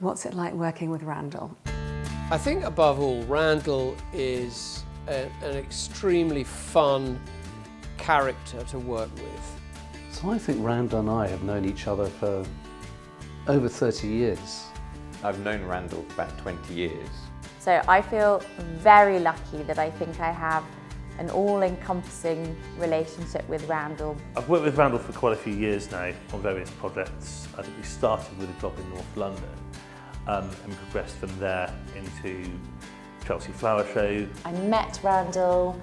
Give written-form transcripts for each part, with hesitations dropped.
What's it like working with Randle? I think above all, Randle is an extremely fun character to work with. So I think Randle and I have known each other for over 30 years. I've known Randle for about 20 years. So I feel very lucky that I think I have an all-encompassing relationship with Randle. I've worked with Randle for quite a few years now on various projects. I think we started with a job in North London and progressed from there into Chelsea Flower Show. I met Randle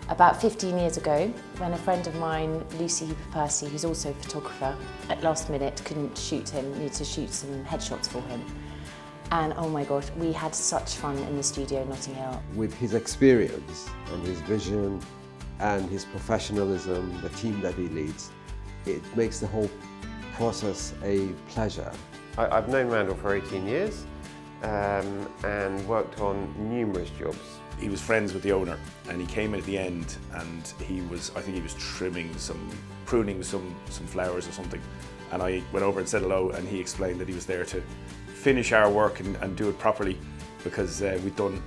about 15 years ago when a friend of mine, Lucy Percy, who's also a photographer, at last minute couldn't shoot him, needed to shoot some headshots for him. And oh my gosh, we had such fun in the studio in Notting Hill. With his experience and his vision and his professionalism, the team that he leads, it makes the whole process a pleasure. I've known Randle for 18 years and worked on numerous jobs. He was friends with the owner and he came in at the end and I think he was pruning some flowers or something. And I went over and said hello and he explained that he was there to finish our work and do it properly because we'd done,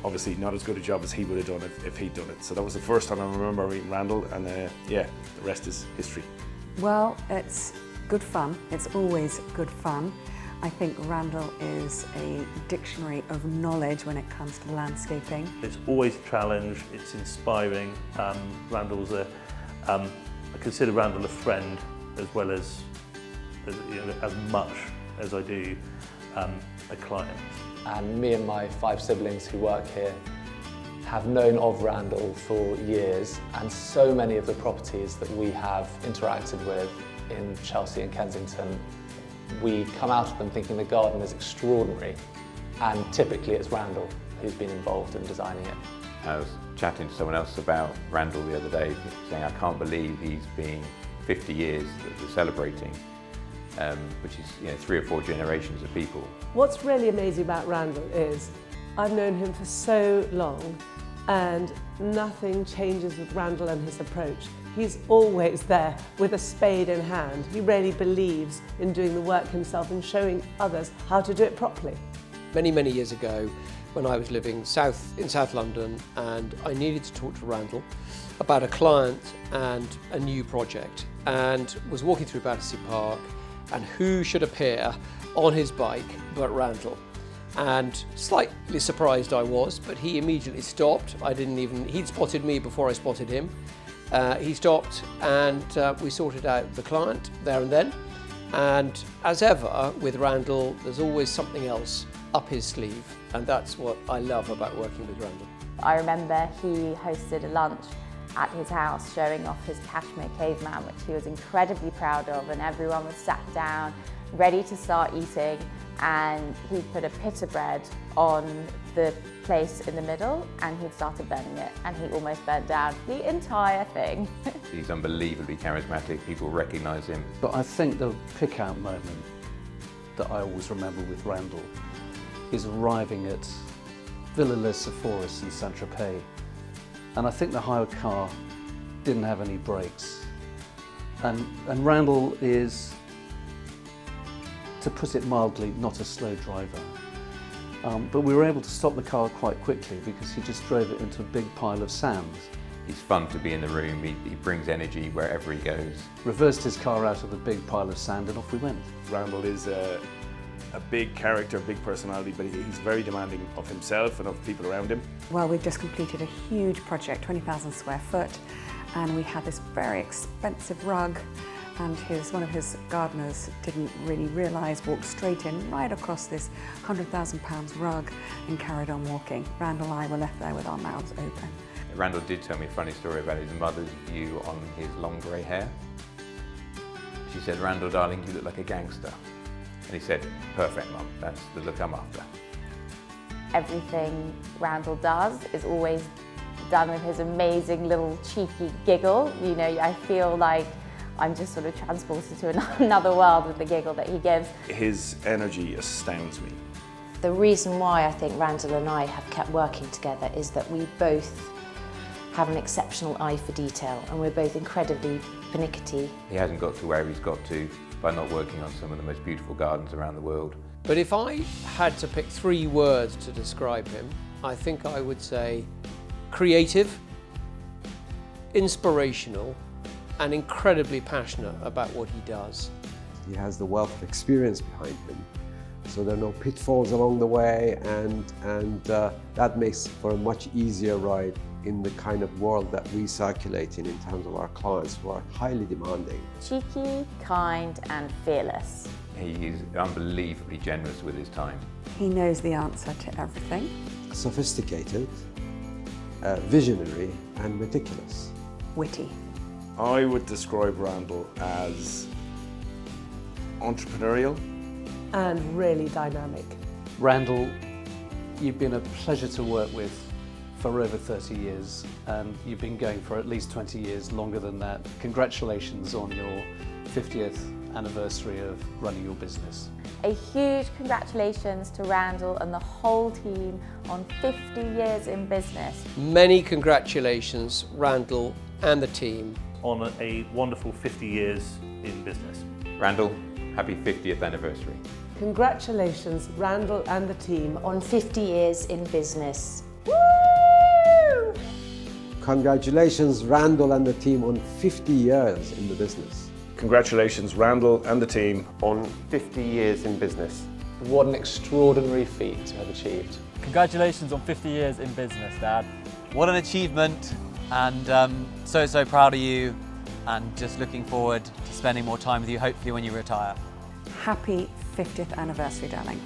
obviously not as good a job as he would have done if he'd done it. So that was the first time I remember meeting Randle and yeah, the rest is history. Well, it's good fun. It's always good fun. I think Randle is a dictionary of knowledge when it comes to landscaping. It's always a challenge, it's inspiring. Randle's I consider Randle a friend as well as much as I do a client. And me and my 5 siblings who work here have known of Randle for years, and so many of the properties that we have interacted with in Chelsea and Kensington, we come out of them thinking the garden is extraordinary, and typically it's Randle who's been involved in designing it. I was chatting to someone else about Randle the other day, saying I can't believe he's been 50 years that we're celebrating. Which is 3 or 4 generations of people. What's really amazing about Randle is I've known him for so long and nothing changes with Randle and his approach. He's always there with a spade in hand. He really believes in doing the work himself and showing others how to do it properly. Many, many years ago, when I was living in South London and I needed to talk to Randle about a client and a new project, and was walking through Battersea Park, and who should appear on his bike but Randle. And slightly surprised I was, but he immediately stopped. He'd spotted me before I spotted him. He stopped and we sorted out the client there and then. And as ever with Randle, there's always something else up his sleeve. And that's what I love about working with Randle. I remember he hosted a lunch at his house showing off his cashmere caveman, which he was incredibly proud of, and everyone was sat down ready to start eating, and he put a pita bread on the place in the middle and he'd started burning it, and he almost burnt down the entire thing. He's unbelievably charismatic, people recognise him. But I think the pick-out moment that I always remember with Randle is arriving at Villa Les Sephoris in Saint-Tropez. And I think the hired car didn't have any brakes. And Randle is, to put it mildly, not a slow driver. But we were able to stop the car quite quickly because he just drove it into a big pile of sand. He's fun to be in the room, he brings energy wherever he goes. Reversed his car out of the big pile of sand and off we went. Randle is a big character, big personality, but he's very demanding of himself and of people around him. Well, we've just completed a huge project, 20,000 square foot, and we had this very expensive rug, and one of his gardeners didn't really realise, walked straight in right across this £100,000 rug and carried on walking. Randle and I were left there with our mouths open. Randle did tell me a funny story about his mother's view on his long grey hair. She said, "Randle, darling, you look like a gangster." And he said, "Perfect, Mum, that's the look I'm after." Everything Randle does is always done with his amazing little cheeky giggle. I feel like I'm just sort of transported to another world with the giggle that he gives. His energy astounds me. The reason why I think Randle and I have kept working together is that we both have an exceptional eye for detail and we're both incredibly pernickety. He hasn't got to where he's got to by not working on some of the most beautiful gardens around the world. But if I had to pick 3 words to describe him, I think I would say creative, inspirational, and incredibly passionate about what he does. He has the wealth of experience behind him, so there are no pitfalls along the way, and that makes for a much easier ride in the kind of world that we circulate in terms of our clients who are highly demanding. Cheeky, kind and fearless. He is unbelievably generous with his time. He knows the answer to everything. Sophisticated, visionary and meticulous. Witty. I would describe Randle as entrepreneurial. And really dynamic. Randle, you've been a pleasure to work with for over 30 years, and you've been going for at least 20 years, longer than that. Congratulations on your 50th anniversary of running your business. A huge congratulations to Randle and the whole team on 50 years in business. Many congratulations, Randle and the team. On a wonderful 50 years in business. Randle, happy 50th anniversary. Congratulations, Randle and the team. On 50 years in business. Woo! Congratulations, Randle and the team, on 50 years in the business. Congratulations, Randle and the team. On 50 years in business. What an extraordinary feat to have achieved. Congratulations on 50 years in business, Dad. What an achievement, and so proud of you, and just looking forward to spending more time with you, hopefully when you retire. Happy 50th anniversary, darling.